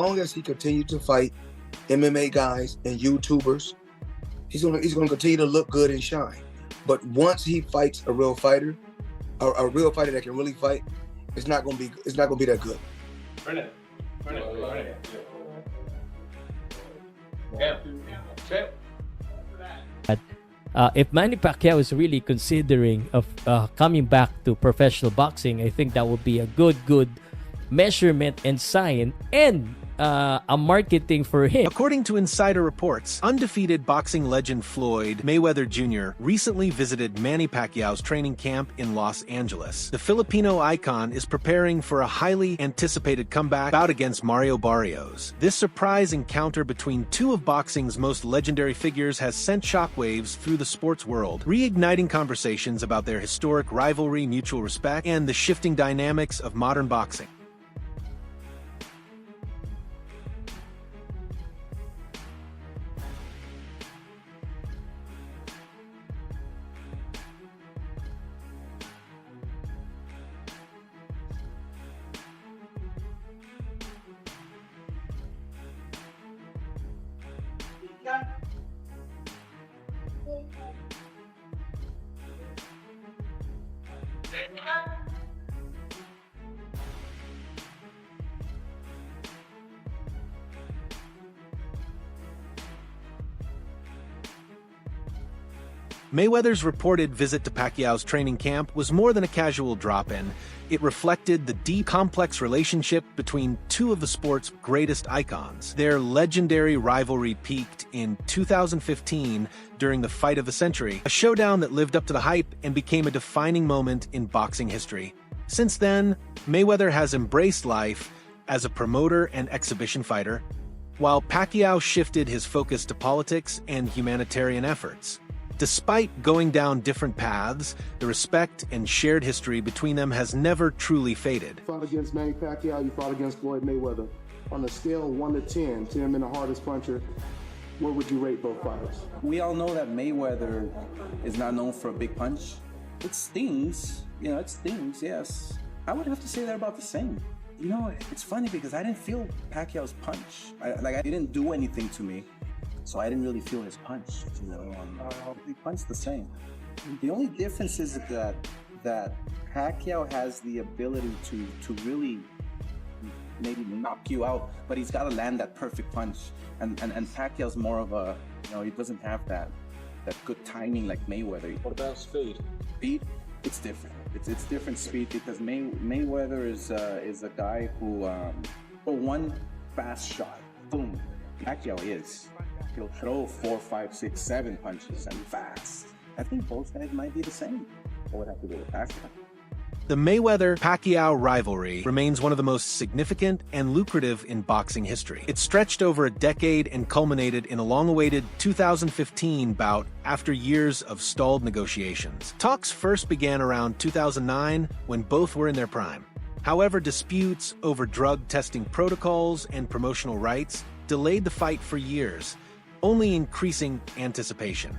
long as he continues to fight MMA guys and YouTubers, he's gonna continue to look good and shine. But once he fights a real fighter, a real fighter that can really fight, it's not gonna be that good. If Manny Pacquiao is really considering of coming back to professional boxing, I think that would be a good measurement and sign and a marketing for him. According to insider reports, undefeated boxing legend Floyd Mayweather Jr. recently visited Manny Pacquiao's training camp in Los Angeles. The Filipino icon is preparing for a highly anticipated comeback bout against Mario Barrios. This surprise encounter between two of boxing's most legendary figures has sent shockwaves through the sports world, reigniting conversations about their historic rivalry, mutual respect, and the shifting dynamics of modern boxing. Mayweather's reported visit to Pacquiao's training camp was more than a casual drop-in. It reflected the deep, complex relationship between two of the sport's greatest icons. Their legendary rivalry peaked in 2015 during the Fight of the Century, a showdown that lived up to the hype and became a defining moment in boxing history. Since then, Mayweather has embraced life as a promoter and exhibition fighter, while Pacquiao shifted his focus to politics and humanitarian efforts. Despite going down different paths, the respect and shared history between them has never truly faded. You fought against Manny Pacquiao, you fought against Floyd Mayweather. On a scale of 1 to 10, 10 being the hardest puncher, where would you rate both fighters? We all know that Mayweather is not known for a big punch. It stings, it stings, yes. I would have to say they're about the same. It's funny because I didn't feel Pacquiao's punch. I didn't do anything to me. So I didn't really feel his punch, he punched the same. The only difference is that Pacquiao has the ability to really maybe knock you out, but he's got to land that perfect punch. And Pacquiao's more of a, he doesn't have that good timing like Mayweather. What about speed? Speed, it's different. It's different speed because Mayweather is a guy who, for one fast shot, boom. Pacquiao is. He'll throw 4, 5, 6, 7 punches and fast. I think both guys might be the same. I would have to go with Pacquiao. The Mayweather-Pacquiao rivalry remains one of the most significant and lucrative in boxing history. It stretched over a decade and culminated in a long-awaited 2015 bout after years of stalled negotiations. Talks first began around 2009 when both were in their prime. However, disputes over drug testing protocols and promotional rights delayed the fight for years, only increasing anticipation.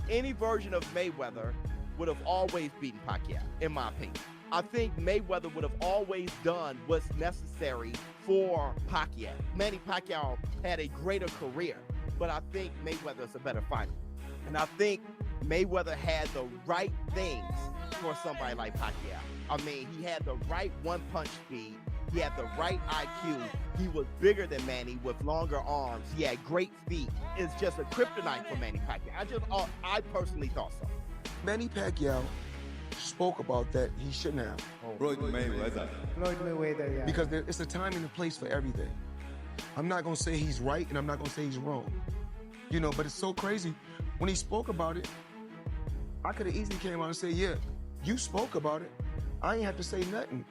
Any version of Mayweather would have always beaten Pacquiao, in my opinion. I think Mayweather would have always done what's necessary for Pacquiao. Manny Pacquiao had a greater career, but I think Mayweather's a better fighter. And I think Mayweather had the right things for somebody like Pacquiao. I mean, he had the right one-punch speed. He had the right IQ. He was bigger than Manny with longer arms. He had great feet. It's just a kryptonite for Manny Pacquiao. I personally thought so. Manny Pacquiao spoke about that he shouldn't have. Floyd Mayweather. Floyd Mayweather, yeah. Because it's a time and a place for everything. I'm not going to say he's right and I'm not going to say he's wrong. But it's so crazy. When he spoke about it, I could have easily came out and said, yeah, you spoke about it. I ain't have to say nothing.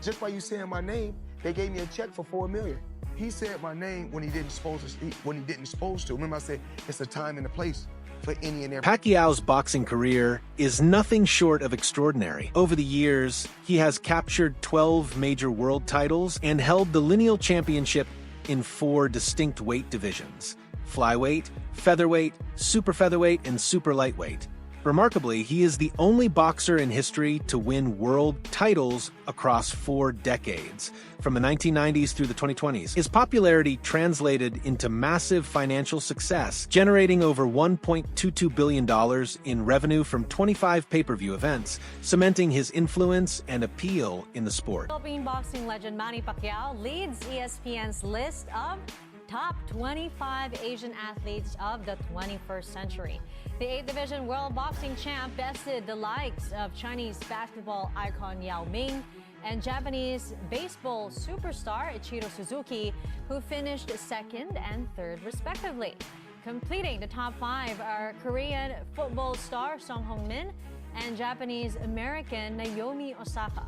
Just by you saying my name, they gave me a check for $4 million. He said my name when he didn't supposed to. Remember I said it's a time and a place for any and every. Pacquiao's boxing career is nothing short of extraordinary. Over the years, he has captured 12 major world titles and held the lineal championship in 4 distinct weight divisions: flyweight, featherweight, super featherweight, and super lightweight. Remarkably, he is the only boxer in history to win world titles across 4 decades, from the 1990s through the 2020s. His popularity translated into massive financial success, generating over $1.22 billion in revenue from 25 pay-per-view events, cementing his influence and appeal in the sport. Philippine boxing legend Manny Pacquiao leads ESPN's list of top 25 Asian athletes of the 21st century. The 8th Division World Boxing Champ bested the likes of Chinese basketball icon Yao Ming and Japanese baseball superstar Ichiro Suzuki, who finished 2nd and 3rd respectively. Completing the top 5 are Korean football star Song Hong-min and Japanese-American Naomi Osaka.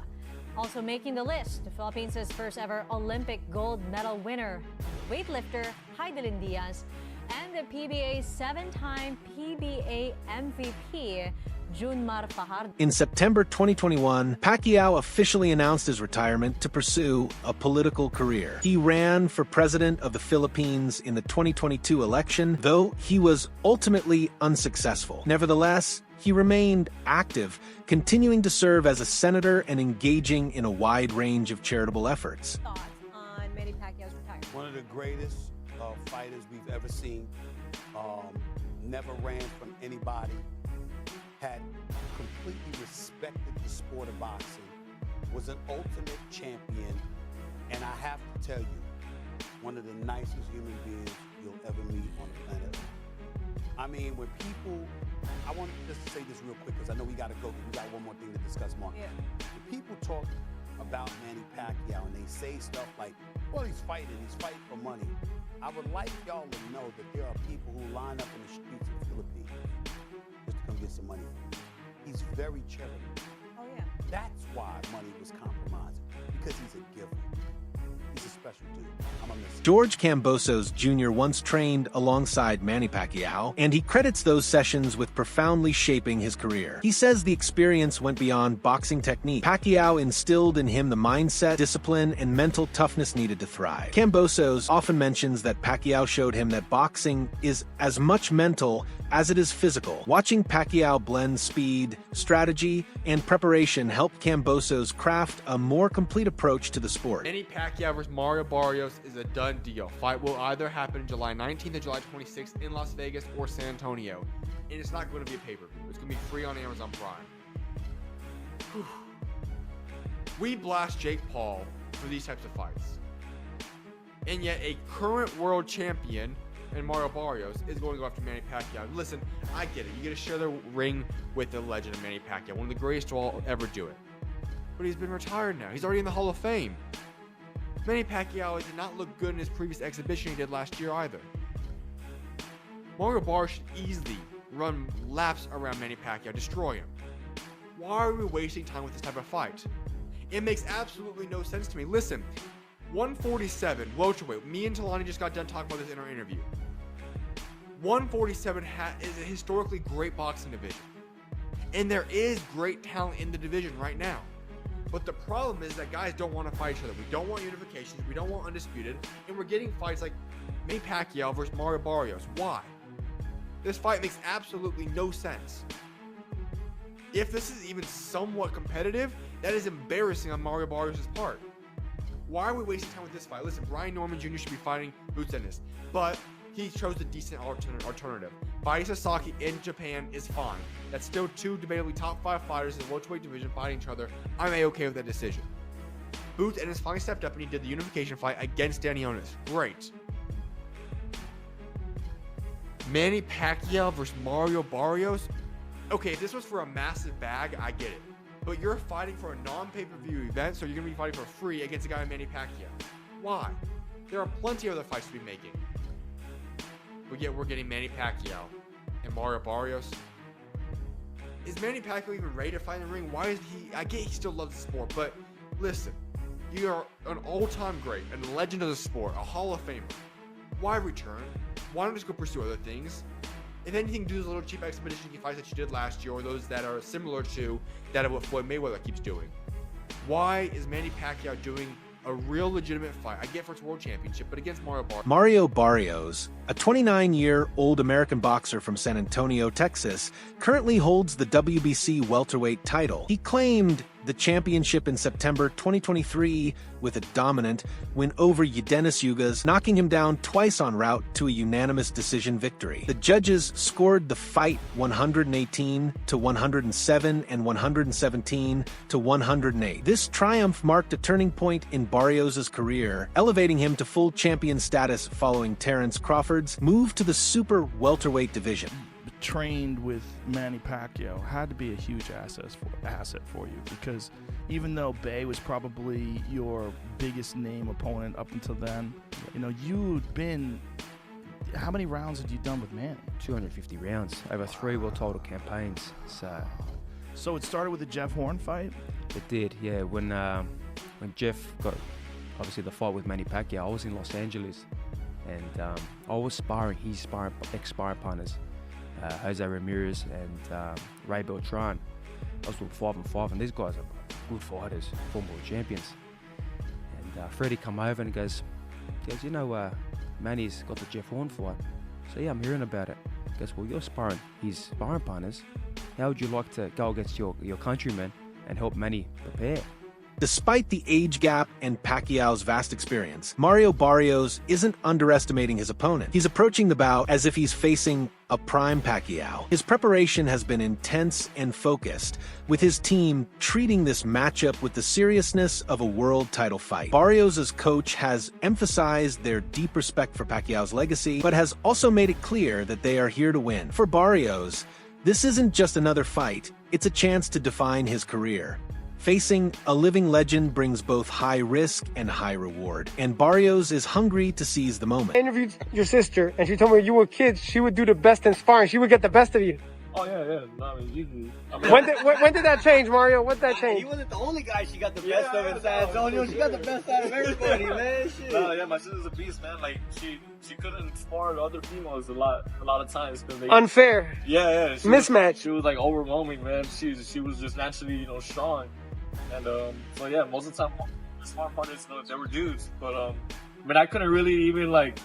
Also making the list, the Philippines' first ever Olympic gold medal winner, weightlifter Heidelin Diaz, and the PBA's 7-time PBA MVP, Junmar Fajardo. In September 2021, Pacquiao officially announced his retirement to pursue a political career. He ran for president of the Philippines in the 2022 election, though he was ultimately unsuccessful. Nevertheless, he remained active, continuing to serve as a senator and engaging in a wide range of charitable efforts. Thoughts on Manny Pacquiao's retirement? One of the greatest fighters we've ever seen. Never ran from anybody. Had completely respected the sport of boxing. Was an ultimate champion. And I have to tell you, one of the nicest human beings you'll ever meet on the planet. I mean, when people, I want to just say this real quick because I know we got to go. We got one more thing to discuss, Mark. Yeah. When people talk about Manny Pacquiao and they say stuff like, well, he's fighting for money. I would like y'all to know that there are people who line up in the streets of the Philippines just to come get some money from him. He's very charitable. Oh, yeah. That's why money was compromising, because he's a giver. He's a special dude. I'm a miss him. George Kambosos Jr. once trained alongside Manny Pacquiao, and he credits those sessions with profoundly shaping his career. He says the experience went beyond boxing technique. Pacquiao instilled in him the mindset, discipline, and mental toughness needed to thrive. Kambosos often mentions that Pacquiao showed him that boxing is as much mental as it is physical. Watching Pacquiao blend speed, strategy, and preparation helped Kambosos craft a more complete approach to the sport. Manny Pacquiao versus Mario Barrios is a done deal. Fight will either happen July 19th or July 26th in Las Vegas or San Antonio. And it's not going to be a pay-per-view. It's going to be free on Amazon Prime. Whew. We blast Jake Paul for these types of fights. And yet a current world champion and Mario Barrios is going to go after Manny Pacquiao. Listen, I get it. You get to share the ring with the legend of Manny Pacquiao, one of the greatest to all ever do it. But he's been retired now. He's already in the Hall of Fame. Manny Pacquiao did not look good in his previous exhibition he did last year either. Mario Barrios should easily run laps around Manny Pacquiao, destroy him. Why are we wasting time with this type of fight? It makes absolutely no sense to me. Listen, 147, welterweight. Me and Talani just got done talking about this in our interview. 147 is a historically great boxing division. And there is great talent in the division right now. But the problem is that guys don't want to fight each other. We don't want unifications. We don't want undisputed. And we're getting fights like Manny Pacquiao versus Mario Barrios. Why? This fight makes absolutely no sense. If this is even somewhat competitive, that is embarrassing on Mario Barrios' part. Why are we wasting time with this fight? Listen, Brian Norman Jr. should be fighting Boots Ennis, but he chose a decent alternative. Fighting Sasaki in Japan is fine. That's still two debatably top 5 fighters in the welterweight division fighting each other. I'm A-okay with that decision. Boots Ennis finally stepped up and he did the unification fight against Danny Onis. Great. Manny Pacquiao versus Mario Barrios. Okay, if this was for a massive bag, I get it. But you're fighting for a non-pay-per-view event, so you're going to be fighting for free against a guy like Manny Pacquiao. Why? There are plenty of other fights to be making. But yet we're getting Manny Pacquiao and Mario Barrios. Is Manny Pacquiao even ready to fight in the ring? Why is he? I get he still loves the sport, but listen, you are an all-time great, a legend of the sport, a Hall of Famer. Why return? Why not just go pursue other things? If anything, do those little cheap expedition fights that you did last year, or those that are similar to that of what Floyd Mayweather keeps doing. Why is Manny Pacquiao doing a real legitimate fight. I get for its world championship, but against Mario Barrios. Mario Barrios, a 29-year-old American boxer from San Antonio, Texas, currently holds the WBC welterweight title. He claimed the championship in September 2023 with a dominant win over Ydenis Ugas, knocking him down twice en route to a unanimous decision victory. The judges scored the fight 118 to 107 and 117 to 108. This triumph marked a turning point in Barrios' career, elevating him to full champion status following Terrence Crawford's move to the super welterweight division. Trained with Manny Pacquiao had to be a huge asset for you, because even though Bay was probably your biggest name opponent up until then, you know, you'd been, how many rounds had you done with Manny? 250 rounds over 3 world title campaigns. So it started with the Jeff Horn fight? It did, yeah. When Jeff got obviously the fight with Manny Pacquiao, I was in Los Angeles, and I was sparring his ex-sparring partners, Jose Ramirez and Ray Beltran. I was doing 5-5, and these guys are good fighters, former world champions. And Freddie come over and goes, you know, Manny's got the Jeff Horn fight. So yeah, I'm hearing about it. He goes, well, you're sparring his sparring partners. How would you like to go against your countrymen and help Manny prepare? Despite the age gap and Pacquiao's vast experience, Mario Barrios isn't underestimating his opponent. He's approaching the bout as if he's facing a prime Pacquiao. His preparation has been intense and focused, with his team treating this matchup with the seriousness of a world title fight. Barrios' coach has emphasized their deep respect for Pacquiao's legacy, but has also made it clear that they are here to win. For Barrios, this isn't just another fight, it's a chance to define his career. Facing a living legend brings both high risk and high reward, and Barrios is hungry to seize the moment. I interviewed your sister, and she told me when you were kids, she would do the best in sparring. She would get the best of you. Oh, yeah. No, I mean, usually. When did that change, Mario? When did that change? He wasn't the only guy she got the best of in San Antonio. She got the best out of everybody, man. Shit. No, yeah, my sister's a beast, man. Like, she couldn't spar with other females a lot of times. Unfair. Yeah. Mismatch. She was, like, overwhelming, man. She was just naturally, you know, strong. And so yeah, most of the time the smart partners, you know, they were dudes. But I mean, I couldn't really even like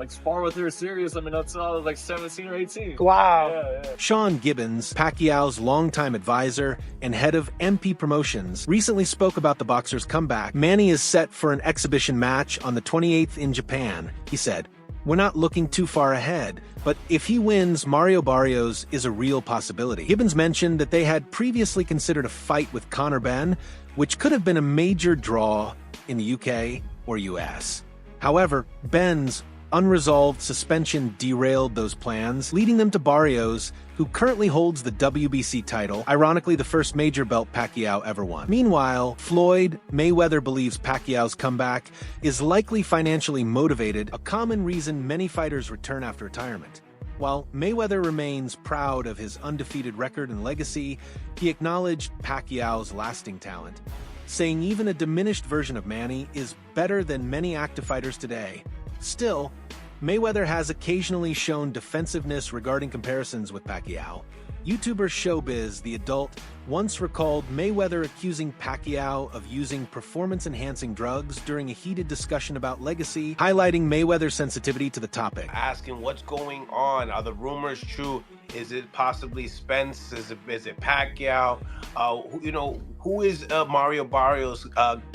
spar with her serious. I mean, until I was like 17 or 18. Wow. Yeah. Sean Gibbons, Pacquiao's longtime advisor and head of MP Promotions, recently spoke about the boxer's comeback. Manny is set for an exhibition match on the 28th in Japan. He said, "We're not looking too far ahead, but if he wins, Mario Barrios is a real possibility." Gibbons mentioned that they had previously considered a fight with Conor Benn, which could have been a major draw in the UK or US. However, Benn's unresolved suspension derailed those plans, leading them to Barrios, who currently holds the WBC title, ironically the first major belt Pacquiao ever won. Meanwhile, Floyd Mayweather believes Pacquiao's comeback is likely financially motivated, a common reason many fighters return after retirement. While Mayweather remains proud of his undefeated record and legacy, he acknowledged Pacquiao's lasting talent, saying even a diminished version of Manny is better than many active fighters today. Still, Mayweather has occasionally shown defensiveness regarding comparisons with Pacquiao. YouTuber Showbiz, the adult, once recalled Mayweather accusing Pacquiao of using performance-enhancing drugs during a heated discussion about legacy, highlighting Mayweather's sensitivity to the topic. Asking what's going on, are the rumors true? Is it possibly Spence? Is it Pacquiao? Who is Mario Barrios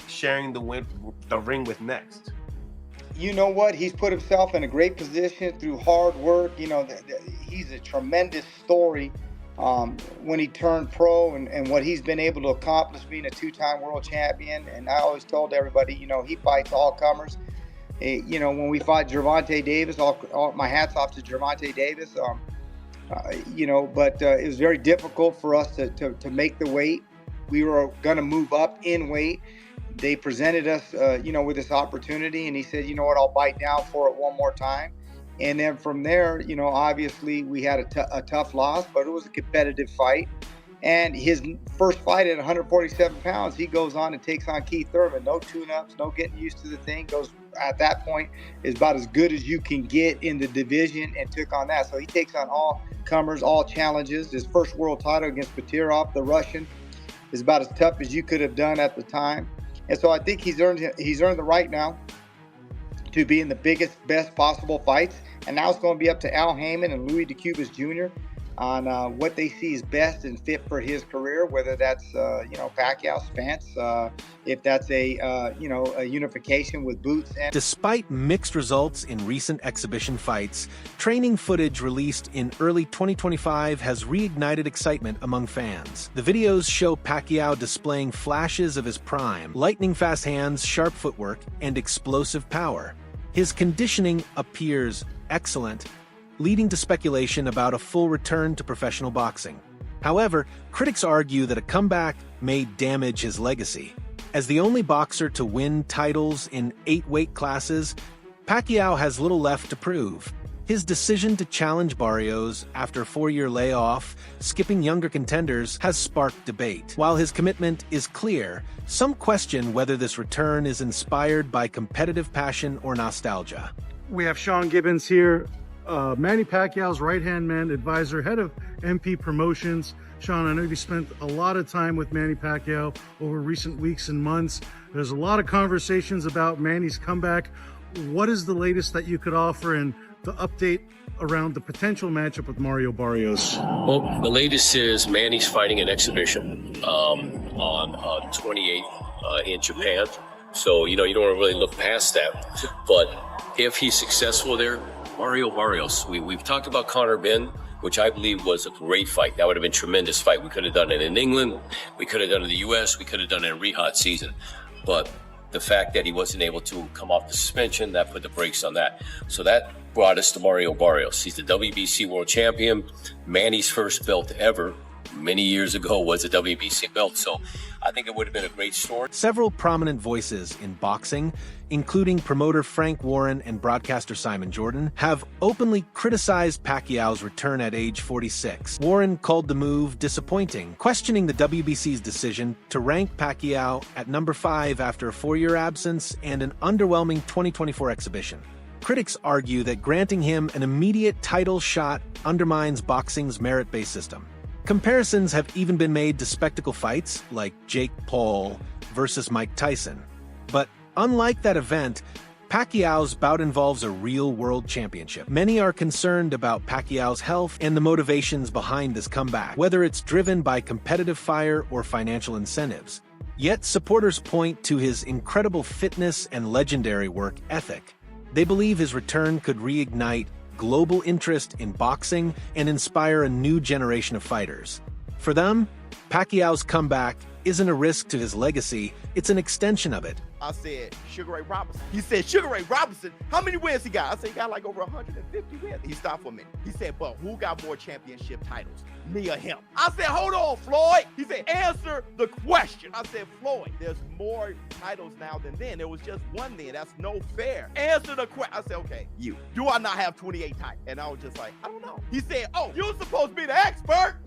sharing the ring with next? You know what? He's put himself in a great position through hard work. You know, he's a tremendous story when he turned pro and what he's been able to accomplish being a two-time world champion. And I always told everybody, you know, he fights all comers. You know, when we fought Gervonta Davis, all my hats off to Gervonta Davis. You know, but it was very difficult for us to make the weight. We were going to move up in weight. They presented us, you know, with this opportunity, and he said, you know what, I'll bite down for it one more time. And then from there, you know, obviously we had a tough loss, but it was a competitive fight. And his first fight at 147 pounds, he goes on and takes on Keith Thurman. No tune-ups, no getting used to the thing. Goes at that point is about as good as you can get in the division, and took on that. So he takes on all comers, all challenges. His first world title against Petirov, the Russian, is about as tough as you could have done at the time. And so I think he's earned the right now to be in the biggest, best possible fights. And now it's going to be up to Al Heyman and Louis DeCubas Jr. on what they see is best and fit for his career, whether that's, Pacquiao, Spence, if that's a unification with Boots. Despite mixed results in recent exhibition fights, training footage released in early 2025 has reignited excitement among fans. The videos show Pacquiao displaying flashes of his prime, lightning-fast hands, sharp footwork, and explosive power. His conditioning appears excellent, leading to speculation about a full return to professional boxing. However, critics argue that a comeback may damage his legacy. As the only boxer to win titles in 8 weight classes, Pacquiao has little left to prove. His decision to challenge Barios after a 4-year layoff, skipping younger contenders, has sparked debate. While his commitment is clear, some question whether this return is inspired by competitive passion or nostalgia. We have Sean Gibbons here, Manny Pacquiao's right-hand man, advisor, head of MP Promotions. Sean, I know you spent a lot of time with Manny Pacquiao over recent weeks and months. There's a lot of conversations about Manny's comeback. What is the latest that you could offer and the update around the potential matchup with Mario Barrios? Well, the latest is Manny's fighting an exhibition on 28th in Japan. So, you don't want to really look past that. But if he's successful there, Mario Barrios. We've talked about Conor Benn, which I believe was a great fight. That would have been a tremendous fight. We could have done it in England. We could have done it in the U.S. We could have done it in Riyadh season. But the fact that he wasn't able to come off the suspension, that put the brakes on that. So that brought us to Mario Barrios. He's the WBC world champion. Manny's first belt ever many years ago was a WBC belt. So I think it would have been a great story. Several prominent voices in boxing, including promoter Frank Warren and broadcaster Simon Jordan, have openly criticized Pacquiao's return at age 46. Warren called the move disappointing, questioning the WBC's decision to rank Pacquiao at number 5 after a 4-year absence and an underwhelming 2024 exhibition. Critics argue that granting him an immediate title shot undermines boxing's merit-based system. Comparisons have even been made to spectacle fights like Jake Paul versus Mike Tyson. But unlike that event, Pacquiao's bout involves a real world championship. Many are concerned about Pacquiao's health and the motivations behind this comeback, whether it's driven by competitive fire or financial incentives. Yet supporters point to his incredible fitness and legendary work ethic. They believe his return could reignite global interest in boxing and inspire a new generation of fighters. For them, Pacquiao's comeback isn't a risk to his legacy, it's an extension of it. I said, Sugar Ray Robinson. He said, Sugar Ray Robinson, how many wins he got? I said, he got like over 150 wins. He stopped for a minute. He said, but who got more championship titles? Me or him? I said, hold on, Floyd. He said, answer the question. I said, Floyd, there's more titles now than then. There was just one then. That's no fair. Answer the question. I said, okay, you. Do I not have 28 titles? And I was just like, I don't know. He said, oh, you're supposed to be the expert.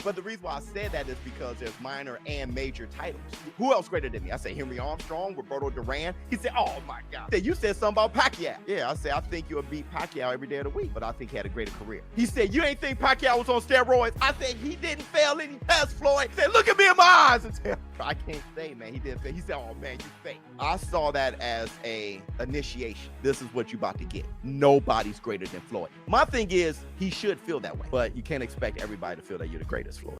But the reason why I said that is because there's minor and major titles. Who else greater than me? I said, Henry Armstrong, Roberto Duran. He said, oh my God. He said, you said something about Pacquiao. Yeah, I said, I think you'll beat Pacquiao every day of the week, but I think he had a greater career. He said, you ain't think Pacquiao was on steroids? I said, he didn't fail any tests, Floyd. He said, look at me in my eyes. And said, I can't say, man, he didn't fail. He said, oh man, you fake. I saw that as a initiation. This is what you about to get. Nobody's greater than Floyd. My thing is, he should feel that way, but you can't expect everybody to feel that you're the greatest, Floyd.